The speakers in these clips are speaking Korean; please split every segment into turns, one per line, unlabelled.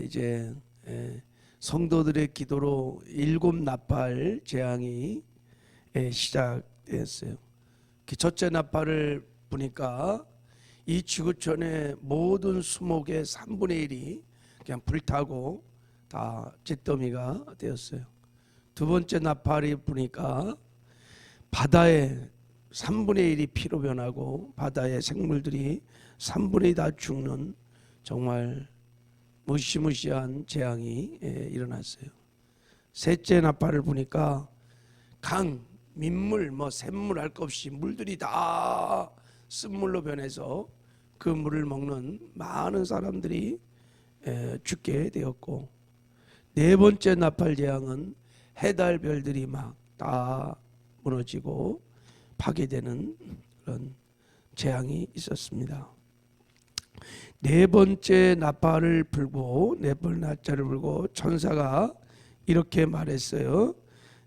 이제 성도들의 기도로 7나팔 재앙이 시작되었어요. 첫째 나팔을 보니까 이 지구촌의 모든 수목의 3분의 1이 그냥 불타고 다 잿더미가 되었어요. 두 번째 나팔이 보니까 바다의 3분의 1이 피로 변하고 바다의 생물들이 3분의 2 다 죽는 정말 무시무시한 재앙이 일어났어요. 셋째 나팔을 보니까 강, 민물, 샘물 할 것 없이 물들이 다 쓴물로 변해서 그 물을 먹는 많은 사람들이 죽게 되었고, 네 번째 나팔 재앙은 해달 별들이 막 다 무너지고 파괴되는 그런 재앙이 있었습니다. 네 번째 나팔을 불고 네 번째 나팔을 불고 천사가 이렇게 말했어요.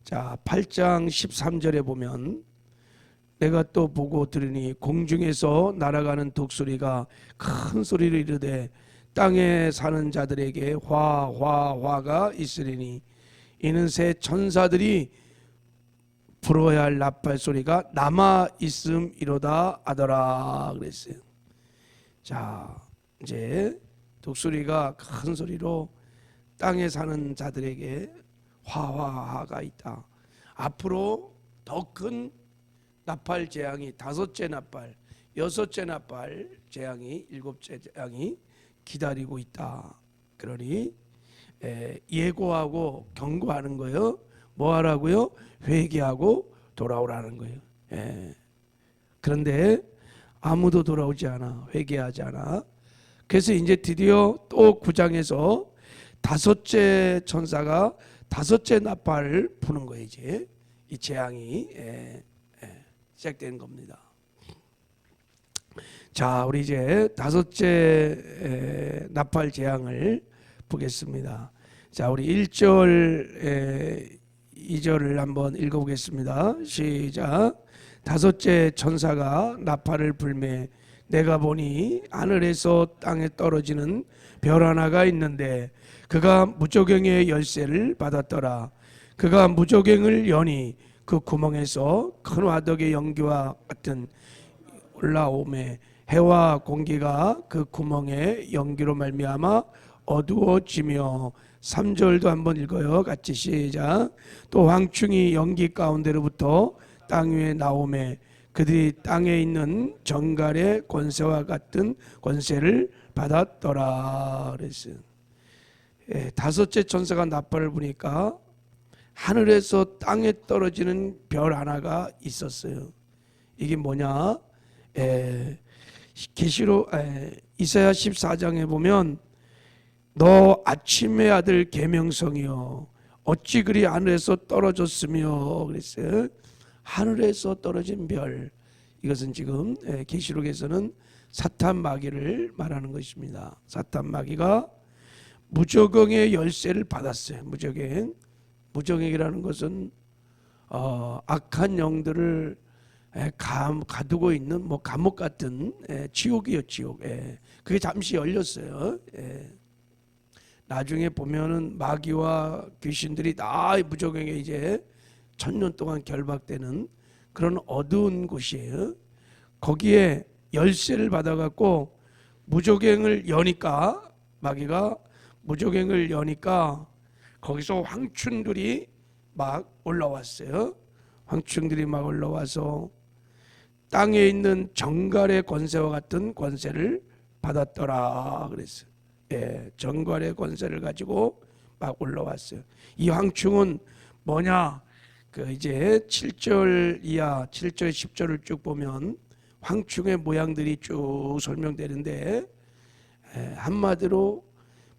자, 8장 13절에 보면 내가 또 보고 들으니 공중에서 날아가는 독수리가 큰 소리로 이르되 땅에 사는 자들에게 화가 있으리니 이는 새 천사들이 불어야 할 나팔 소리가 남아 있음이로다 하더라 그랬어요. 자, 이제 독수리가 큰 소리로 땅에 사는 자들에게 화가 있다. 앞으로 더 큰 나팔 재앙이 다섯째 나팔, 여섯째 나팔 재앙이, 일곱째 재앙이 기다리고 있다. 그러니 예고하고 경고하는 거예요. 뭐 하라고요? 회개하고 돌아오라는 거예요. 그런데 아무도 돌아오지 않아. 회개하지 않아. 그래서 이제 드디어 또 9장에서 다섯째 천사가 다섯째 나팔을 부는 거예요. 이제 이 재앙이 시작되는 겁니다. 자, 우리 이제 다섯째 나팔 재앙을 보겠습니다. 자, 우리 1절 2절을 한번 읽어보겠습니다. 시작. 다섯째 천사가 나팔을 불매 내가 보니 하늘에서 땅에 떨어지는 별 하나가 있는데 그가 무저갱의 열쇠를 받았더라. 그가 무저갱을 여니 그 구멍에서 큰 화덕의 연기와 같은 올라오매 해와 공기가 그 구멍의 연기로 말미암아 어두워지며 3절도 한번 읽어요. 같이 시작. 또 황충이 연기 가운데로부터 땅 위에 나오매 그들이 땅에 있는 정갈의 권세와 같은 권세를 받았더라 그랬어요. 다섯째 천사가 나팔을 부니까 하늘에서 땅에 떨어지는 별 하나가 있었어요. 이게 뭐냐? 계시록 이사야 14장에 보면 너 아침의 아들 계명성이여 어찌 그리 하늘에서 떨어졌으며 그랬어요. 하늘에서 떨어진 별, 이것은 지금 계시록에서는 사탄 마귀를 말하는 것입니다. 사탄 마귀가 무저갱의 열쇠를 받았어요. 무저갱이라는 것은 악한 영들을 가두고 있는 감옥 같은 지옥이요, 지옥. 그게 잠시 열렸어요. 나중에 보면은 마귀와 귀신들이 다 무저갱에 이제 1000년 동안 결박되는 그런 어두운 곳이에요. 거기에 열쇠를 받아갖고 무저갱을 여니까, 마귀가 무저갱을 여니까 거기서 황충들이 막 올라왔어요. 황충들이 막 올라와서 땅에 있는 정갈의 권세와 같은 권세를 받았더라 그랬어요. 정갈의 권세를 가지고 막 올라왔어요. 이 황충은 뭐냐? 이제 7절 이하 7절 10절을 쭉 보면 황충의 모양들이 쭉 설명되는데, 한마디로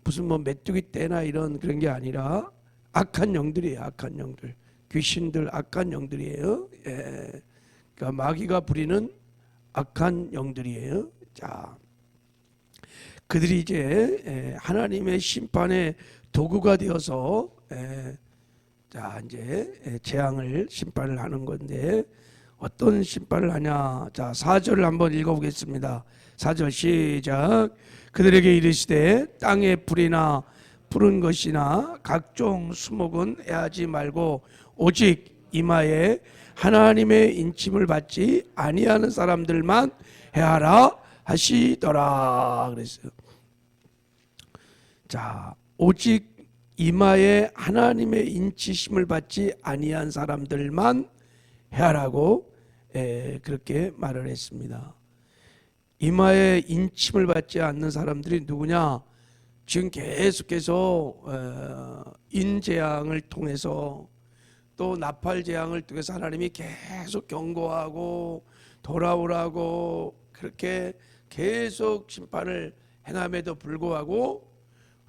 무슨 메뚜기 떼나 이런 그런 게 아니라 악한 영들이에요. 악한 영들, 귀신들, 악한 영들이에요. 그러니까 마귀가 부리는 악한 영들이에요. 자, 그들이 이제 하나님의 심판의 도구가 되어서 자, 이제 재앙을 심판을 하는 건데 어떤 심판을 하냐? 자, 4절을 한번 읽어보겠습니다. 4절 시작. 그들에게 이르시되 땅에 불이나 푸른 것이나 각종 수목은 해하지 말고 오직 이마에 하나님의 인침을 받지 아니하는 사람들만 해하라 하시더라 그랬어요. 자, 오직 이마에 하나님의 인치심을 받지 아니한 사람들만 해하라고 그렇게 말을 했습니다. 이마에 인침을 받지 않는 사람들이 누구냐? 지금 계속해서 인재앙을 통해서 또 나팔재앙을 통해서 하나님이 계속 경고하고 돌아오라고 그렇게 계속 심판을 행함에도 불구하고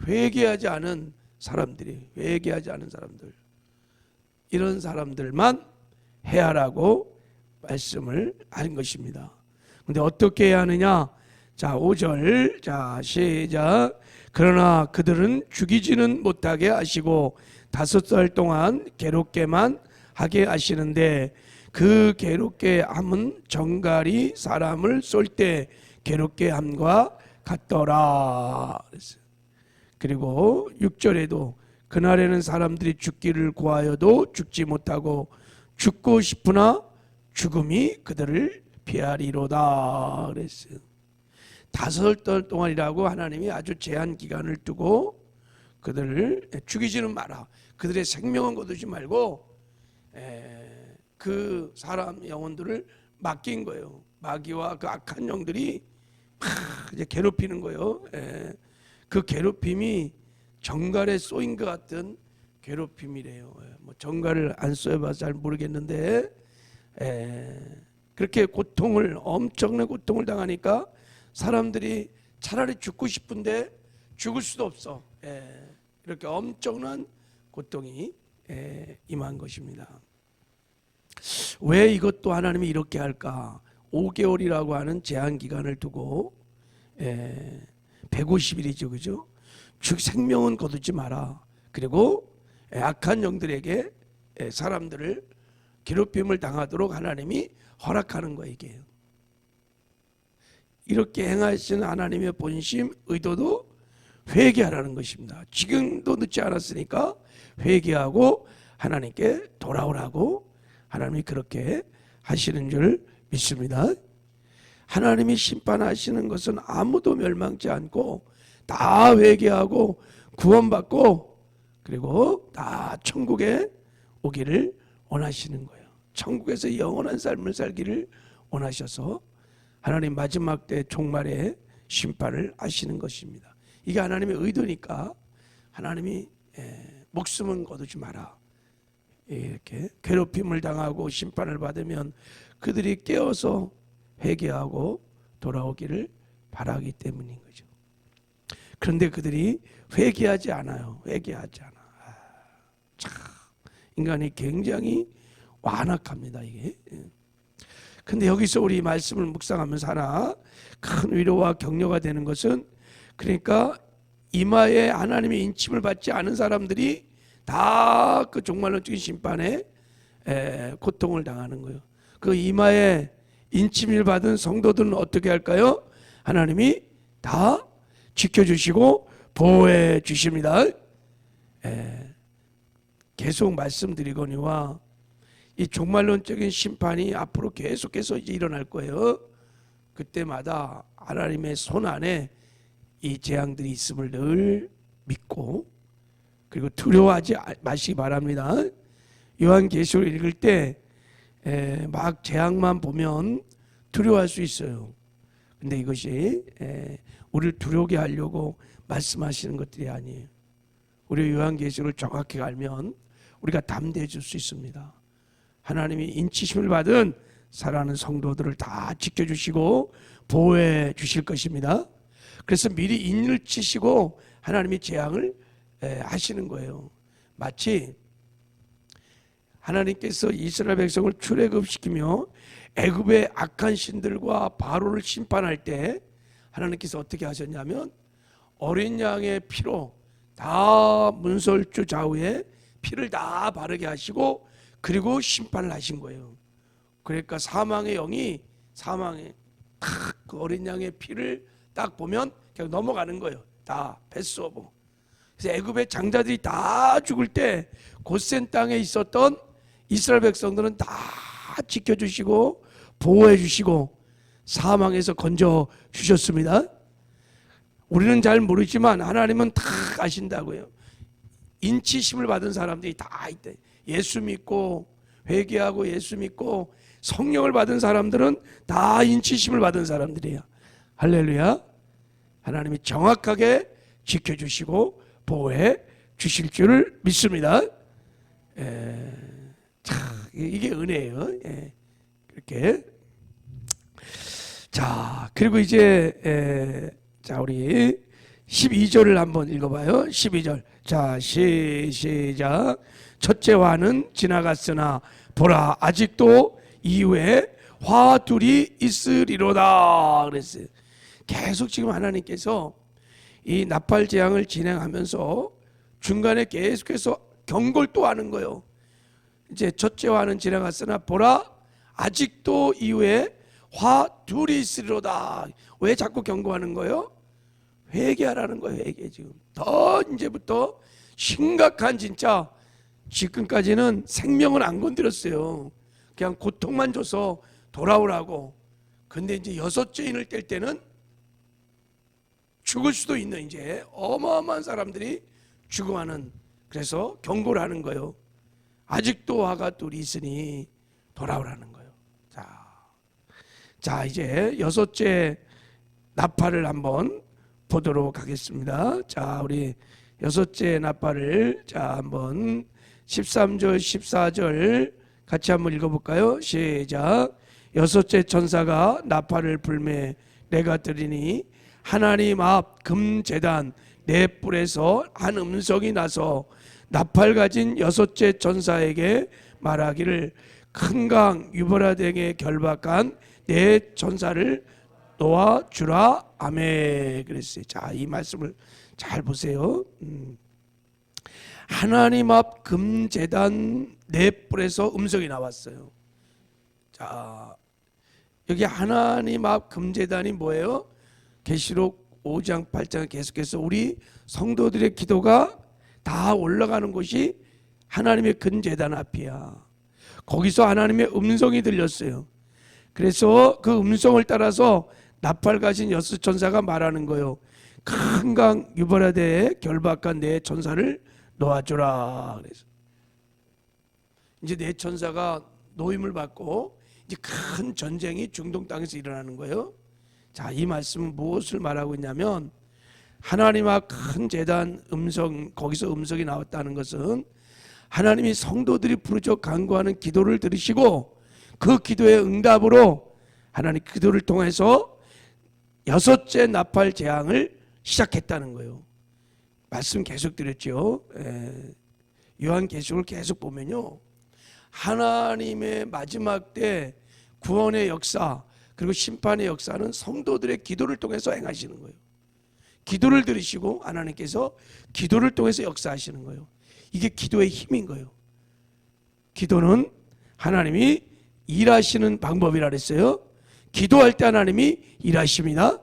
회개하지 않은 사람들, 이런 사람들만 해하라고 말씀을 하는 것입니다. 근데 어떻게 해야 하느냐? 자, 5절. 자, 시작. 그러나 그들은 죽이지는 못하게 하시고 5살 동안 괴롭게만 하게 하시는데 그 괴롭게 함은 정갈이 사람을 쏠 때 괴롭게 함과 같더라. 그리고 6절에도 그날에는 사람들이 죽기를 구하여도 죽지 못하고 죽고 싶으나 죽음이 그들을 피하리로다 그랬어요. 5달 동안이라고 하나님이 아주 제한 기간을 두고 그들을 죽이지는 마라. 그들의 생명은 거두지 말고 그 사람 영혼들을 맡긴 거예요. 마귀와 그 악한 영들이 막 이제 괴롭히는 거예요. 그 괴롭힘이 정갈에 쏘인 것 같은 괴롭힘이래요. 뭐 정갈을 안 쏘여봐서 잘 모르겠는데 그렇게 엄청난 고통을 당하니까 사람들이 차라리 죽고 싶은데 죽을 수도 없어. 이렇게 엄청난 고통이 임한 것입이다. 왜 이것도 하나님이 이렇게 할까? 5개월이라고 하는 제한 기간을 두고 150일이죠, 그죠? 생명은 거두지 마라. 그리고 악한 영들에게 사람들을 괴롭힘을 당하도록 하나님이 허락하는 거예요, 이게. 이렇게 행하시는 하나님의 본심, 의도도 회개하라는 것입니다. 지금도 늦지 않았으니까 회개하고 하나님께 돌아오라고 하나님이 그렇게 하시는 줄 믿습니다. 하나님이 심판하시는 것은 아무도 멸망치 않고 다 회개하고 구원받고 그리고 다 천국에 오기를 원하시는 거예요. 천국에서 영원한 삶을 살기를 원하셔서 하나님 마지막 때 종말에 심판을 하시는 것입니다. 이게 하나님의 의도니까 하나님이 목숨은 거두지 마라. 이렇게 괴롭힘을 당하고 심판을 받으면 그들이 깨어서 회개하고 돌아오기를 바라기 때문인 거죠. 그런데 그들이 회개하지 않아요. 참 인간이 굉장히 완악합니다, 이게. 근데 여기서 우리 말씀을 묵상하면서 하나 큰 위로와 격려가 되는 것은, 그러니까 이마에 하나님의 인침을 받지 않은 사람들이 다 그 종말론적인 심판에 고통을 당하는 거예요. 그 이마에 인침을 받은 성도들은 어떻게 할까요? 하나님이 다 지켜주시고 보호해 주십니다. 계속 말씀드리거니와 이 종말론적인 심판이 앞으로 계속해서 이제 일어날 거예요. 그때마다 하나님의 손 안에 이 재앙들이 있음을 늘 믿고 그리고 두려워하지 마시기 바랍니다. 요한계시록 읽을 때 막 재앙만 보면 두려워할 수 있어요. 근데 이것이 우리를 두려우게 하려고 말씀하시는 것들이 아니에요. 우리 요한계시록을 정확히 알면 우리가 담대해질 수 있습니다. 하나님이 인치심을 받은 사랑하는 성도들을 다 지켜주시고 보호해 주실 것입니다. 그래서 미리 인을 치시고 하나님이 재앙을 하시는 거예요. 마치 하나님께서 이스라엘 백성을 출애굽시키며 애굽의 악한 신들과 바로를 심판할 때 하나님께서 어떻게 하셨냐면 어린 양의 피로 다 문설주 좌우에 피를 다 바르게 하시고 그리고 심판을 하신 거예요. 그러니까 사망의 영이 딱 그 어린 양의 피를 딱 보면 그냥 넘어가는 거예요. 다 패스오버. 그래서 애굽의 장자들이 다 죽을 때 고센 땅에 있었던 이스라엘 백성들은 다 지켜주시고 보호해 주시고 사망에서 건져 주셨습니다. 우리는 잘 모르지만 하나님은 다 아신다고요. 인치심을 받은 사람들이 다 있대. 예수 믿고 회개하고 예수 믿고 성령을 받은 사람들은 다 인치심을 받은 사람들이에요. 할렐루야. 하나님이 정확하게 지켜주시고 보호해 주실 줄을 믿습니다. 이게 은혜예요. 그렇게. 자, 그리고 이제 자, 우리 12절을 한번 읽어봐요. 12절. 자, 시작. 첫째 화는 지나갔으나 보라, 아직도 이후에 화 둘이 있으리로다 그랬어요. 계속 지금 하나님께서 이 나팔 재앙을 진행하면서 중간에 계속해서 경고를 또 하는 거예요. 이제 첫째 화는 지나갔으나 보라, 아직도 이후에 화 둘이 있으리로다. 왜 자꾸 경고하는 거예요? 회개하라는 거예요. 회개. 지금 더 이제부터 심각한, 진짜 지금까지는 생명은 안 건드렸어요. 그냥 고통만 줘서 돌아오라고. 근데 이제 여섯째 인을 뗄 때는 죽을 수도 있는, 이제 어마어마한 사람들이 죽음하는, 그래서 경고를 하는 거예요. 아직도 화가 둘이 있으니 돌아오라는 거예요. 자, 이제 여섯째 나팔을 한번 보도록 하겠습니다. 자, 우리 여섯째 나팔을 자 한번 13절 14절 같이 한번 읽어볼까요? 시작. 여섯째 천사가 나팔을 불매 내가 들으니 하나님 앞 금제단 네 뿔에서 한 음성이 나서 나팔 가진 여섯째 천사에게 말하기를 큰 강 유브라데에 결박한 네 천사를 놓아주라. 아멘. 그랬어요. 자, 이 말씀을 잘 보세요. 하나님 앞 금제단 네 뿔에서 음성이 나왔어요. 자, 여기 하나님 앞 금제단이 뭐예요? 계시록 5장 8장 계속해서 우리 성도들의 기도가 다 올라가는 곳이 하나님의 금제단 앞이야. 거기서 하나님의 음성이 들렸어요. 그래서 그 음성을 따라서 나팔 가진 여섯 천사가 말하는 거예요. 큰 강 유브라데에 결박한 네 천사를 놓아주라. 그래서 이제 네 천사가 노임을 받고 이제 큰 전쟁이 중동 땅에서 일어나는 거예요. 자, 이 말씀은 무엇을 말하고 있냐면 하나님 앞 큰 제단 음성, 거기서 음성이 나왔다는 것은 하나님이 성도들이 부르짖어 간구하는 기도를 들으시고 그 기도의 응답으로 하나님 기도를 통해서 여섯째 나팔 재앙을 시작했다는 거예요. 말씀 계속 드렸죠. 요한계시록을 계속 보면요, 하나님의 마지막 때 구원의 역사 그리고 심판의 역사는 성도들의 기도를 통해서 행하시는 거예요. 기도를 들으시고 하나님께서 기도를 통해서 역사하시는 거예요. 이게 기도의 힘인 거예요. 기도는 하나님이 일하시는 방법이라 그랬어요. 기도할 때 하나님이 일하십니다.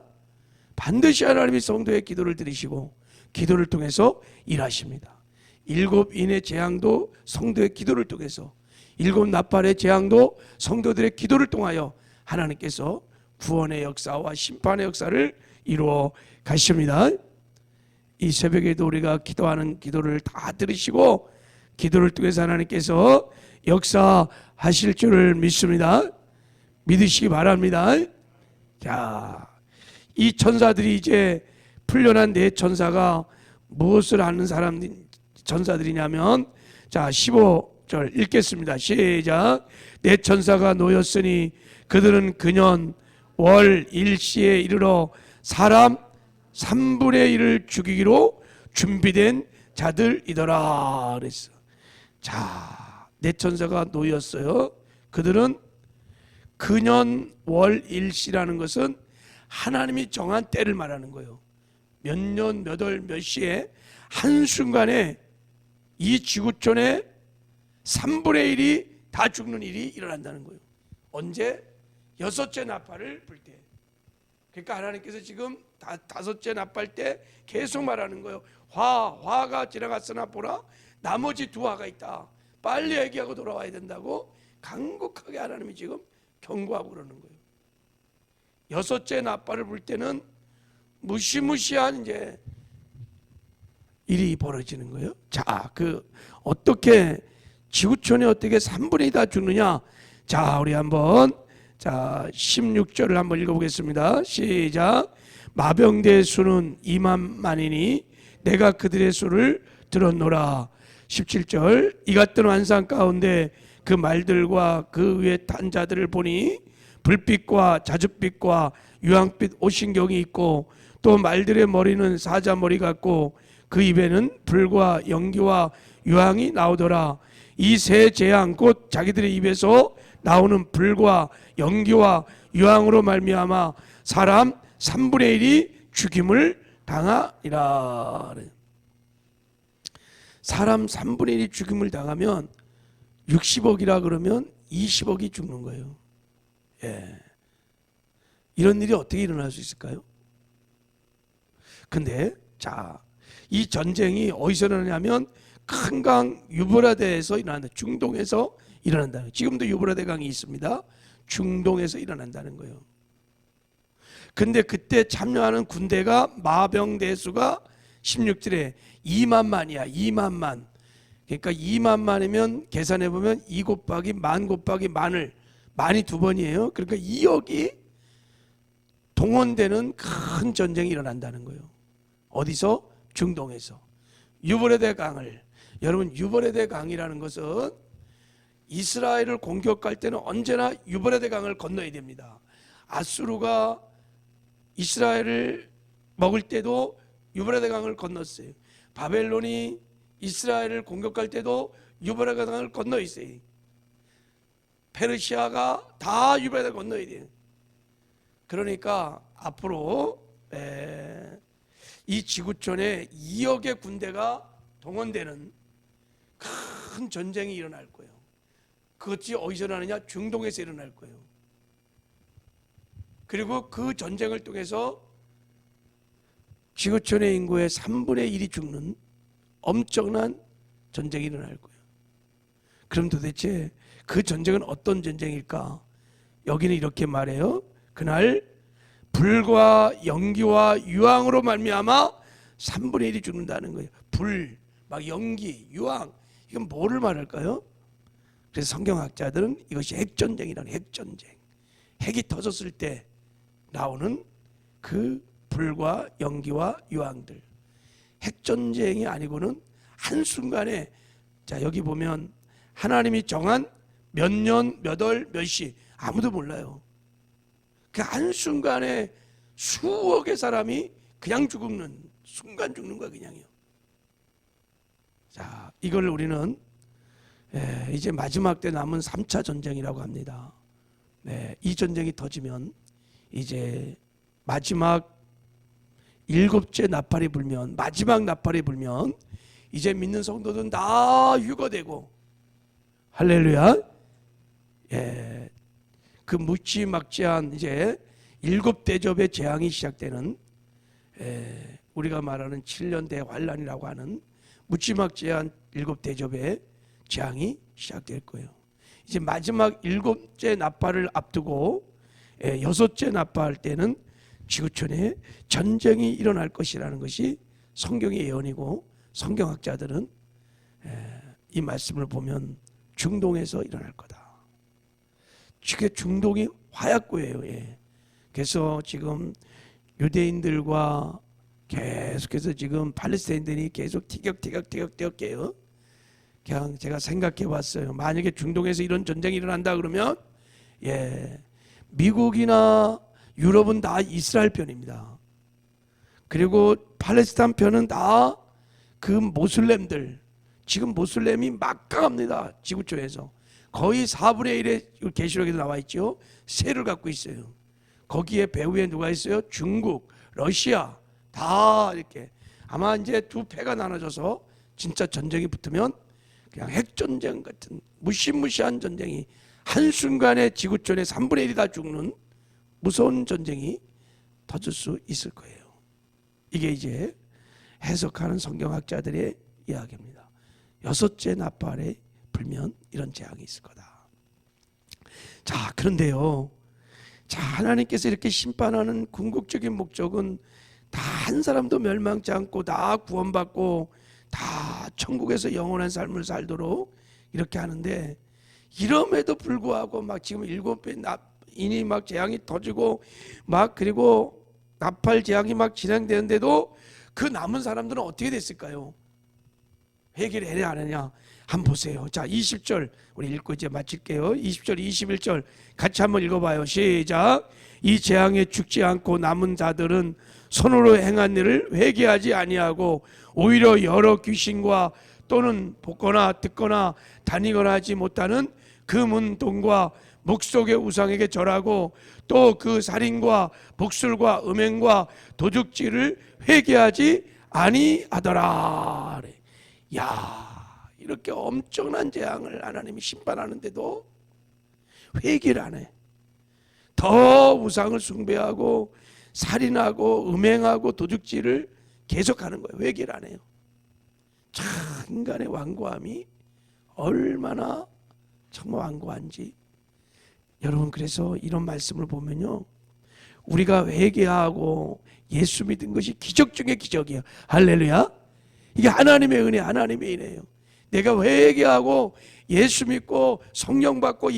반드시 하나님이 성도의 기도를 들으시고 기도를 통해서 일하십니다. 일곱 인의 재앙도 성도의 기도를 통해서, 일곱 나팔의 재앙도 성도들의 기도를 통하여 하나님께서 구원의 역사와 심판의 역사를 이루어 가십니다. 이 새벽에도 우리가 기도하는 기도를 다 들으시고 기도를 통해서 하나님께서 역사하실 줄을 믿습니다. 믿으시기 바랍니다. 자, 이 천사들이 이제 풀려난 네 천사가 무엇을 하는 사람 천사들이냐면, 자 15절 읽겠습니다. 시작. 네 천사가 놓였으니 그들은 근년 월 일시에 이르러 사람 3분의 1을 죽이기로 준비된 자들이더라 그랬어. 자, 네 천사가 놓였어요. 그들은 근년 월 일시라는 것은 하나님이 정한 때를 말하는 거예요. 몇 년 몇 월 몇 시에 한순간에 이 지구촌에 3분의 1이 다 죽는 일이 일어난다는 거예요. 언제? 여섯째 나팔을 불 때. 그러니까 하나님께서 지금 다섯째 나팔 때 계속 말하는 거예요. 화가 지나갔으나 보라 나머지 두 화가 있다. 빨리 얘기하고 돌아와야 된다고 간곡하게 하나님이 지금 경고하고 그러는 거예요. 여섯째 나팔을 불 때는 무시무시한 이제 일이 벌어지는 거예요. 자, 어떻게 지구촌에 어떻게 3분의 2 다 죽느냐? 자, 우리 한번 16절을 한번 읽어보겠습니다. 시작. 마병대의 수는 2만만이니 내가 그들의 수를 들었노라. 17절. 이 같은 환상 가운데 그 말들과 그 위에 탄 자들을 보니 불빛과 자줏빛과 유황빛 오신경이 있고 또 말들의 머리는 사자머리 같고 그 입에는 불과 연기와 유황이 나오더라. 이 세 재앙 곧 자기들의 입에서 나오는 불과 연기와 유황으로 말미암아 사람 3분의 1이 죽임을 당하리라. 사람 3분의 1이 죽임을 당하면 60억이라 그러면 20억이 죽는 거예요. 예. 이런 일이 어떻게 일어날 수 있을까요? 근데 이 전쟁이 어디서 일어나냐면 큰 강 유브라데에서 일어난다. 중동에서 일어난다. 지금도 유브라데 강이 있습니다. 중동에서 일어난다는 거예요. 근데 그때 참여하는 군대가 마병대수가 16절에 2만만이야. 2만만. 그러니까 2만만이면 계산해 보면 2 곱하기 만 곱하기 만을 만이 두 번이에요. 그러니까 2억이 동원되는 큰 전쟁이 일어난다는 거예요. 어디서? 중동에서. 유브라데 강을, 여러분 유브라데 강이라는 것은 이스라엘을 공격할 때는 언제나 유브라데 강을 건너야 됩니다. 아수르가 이스라엘을 먹을 때도 유브라데 강을 건넜어요. 바벨론이 이스라엘을 공격할 때도 유브라데 강을 건너 있어요. 페르시아가 다 유브라데 건너야 돼요. 그러니까 앞으로 이 지구촌에 2억의 군대가 동원되는 큰 전쟁이 일어날 거예요. 그것이 어디서 일어나느냐? 중동에서 일어날 거예요. 그리고 그 전쟁을 통해서 지구촌의 인구의 3분의 1이 죽는 엄청난 전쟁이 일어날 거예요. 그럼 도대체 그 전쟁은 어떤 전쟁일까? 여기는 이렇게 말해요. 그날 불과 연기와 유황으로 말미암아 3분의 1이 죽는다는 거예요. 불, 막 연기, 유황, 이건 뭐를 말할까요? 그래서 성경학자들은 이것이 핵전쟁이라는 핵전쟁. 핵이 터졌을 때 나오는 그 불과 연기와 유황들. 핵전쟁이 아니고는 한순간에, 자 여기 보면 하나님이 정한 몇 년, 몇 월, 몇 시 아무도 몰라요. 그 한순간에 수억의 사람이 그냥 죽는, 순간 죽는 거야 그냥요. 자, 이걸 우리는 이제 마지막 때 남은 3차 전쟁이라고 합니다. 이 전쟁이 터지면 이제 마지막 7째 나팔이 불면, 마지막 나팔이 불면 이제 믿는 성도들은 다 휴거되고, 할렐루야. 그 무지막지한 이제 7대접의 재앙이 시작되는, 우리가 말하는 7년 대환란이라고 하는 무지막지한 7대접의 재앙이 시작될 거예요. 이제 마지막 7째 나팔을 앞두고 6째 나팔 때는 지구촌에 전쟁이 일어날 것이라는 것이 성경의 예언이고, 성경학자들은 이 말씀을 보면 중동에서 일어날 거다. 지금 중동이 화약고예요. 그래서 지금 유대인들과 계속해서 지금 팔레스타인들이 계속 티격태격해요. 그냥 제가 생각해 봤어요. 만약에 중동에서 이런 전쟁이 일어난다 그러면 미국이나 유럽은 다 이스라엘 편입니다. 그리고 팔레스타인 편은 다 그 모슬렘들, 지금 모슬렘이 막강합니다. 지구촌에서 거의 4분의 1의 계시록에도 나와 있죠. 세를 갖고 있어요. 거기에 배후에 누가 있어요? 중국, 러시아 다 이렇게. 아마 이제 두 패가 나눠져서 진짜 전쟁이 붙으면 그냥 핵전쟁 같은 무시무시한 전쟁이, 한순간에 지구촌의 3분의 1이 다 죽는 무서운 전쟁이 터질 수 있을 거예요. 이게 이제 해석하는 성경학자들의 이야기입니다. 여섯째 나팔에 불면 이런 재앙이 있을 거다. 자, 그런데요, 자, 하나님께서 이렇게 심판하는 궁극적인 목적은 다 한 사람도 멸망치 않고 다 구원받고 다 천국에서 영원한 삶을 살도록 이렇게 하는데, 이럼에도 불구하고 막 지금 7배 인이 막 재앙이 터지고 막 그리고 나팔 재앙이 막 진행되는데도 그 남은 사람들은 어떻게 됐을까요? 회개를 해야 하느냐? 한번 보세요. 자, 20절 우리 읽고 이제 마칠게요. 20절 21절 같이 한번 읽어봐요. 시작. 이 재앙에 죽지 않고 남은 자들은 손으로 행한 일을 회개하지 아니하고 오히려 여러 귀신과 또는 보거나 듣거나 다니거나 하지 못하는 금은동과 목속의 우상에게 절하고 또 그 살인과 복술과 음행과 도둑질을 회개하지 아니하더라. 야, 이렇게 엄청난 재앙을 하나님이 심판하는데도 회개를 안 해. 더 우상을 숭배하고 살인하고 음행하고 도둑질을 계속하는 거예요. 회개를 안 해요. 참, 인간의 완고함이 얼마나 정말 완고한지. 여러분, 그래서 이런 말씀을 보면요, 우리가 회개하고 예수 믿은 것이 기적 중에 기적이에요. 할렐루야. 이게 하나님의 은혜, 하나님의 은혜예요. 내가 회개하고 예수 믿고 성령 받고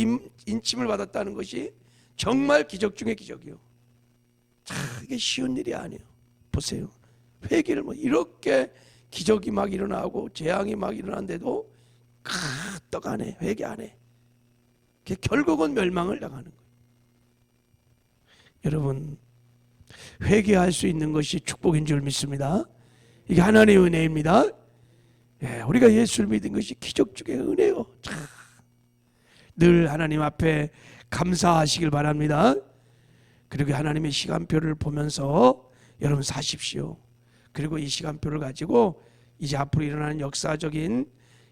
인침을 받았다는 것이 정말 기적 중에 기적이요. 참, 이게 쉬운 일이 아니에요. 보세요. 회개를 뭐 이렇게 기적이 막 일어나고 재앙이 막 일어나는데도 까떡 안 해. 회개 안 해. 결국은 멸망을 당하는 거예요. 여러분, 회개할 수 있는 것이 축복인 줄 믿습니다. 이게 하나님의 은혜입니다. 예, 우리가 예수를 믿은 것이 기적 중의 은혜요. 참, 늘 하나님 앞에 감사하시길 바랍니다. 그리고 하나님의 시간표를 보면서 여러분 사십시오. 그리고 이 시간표를 가지고 이제 앞으로 일어나는 역사적인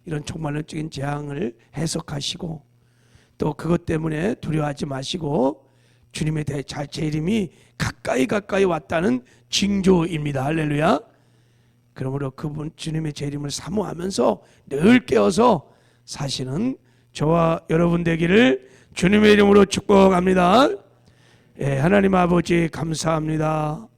이런 총괄적인 재앙을 해석하시고 또 그것 때문에 두려워하지 마시고 주님의 제 이름이 가까이 왔다는 징조입니다. 할렐루야. 그러므로 그분 주님의 제 이름을 사모하면서 늘 깨어서 사시는 저와 여러분 되기를 주님의 이름으로 축복합니다. 예, 하나님 아버지 감사합니다.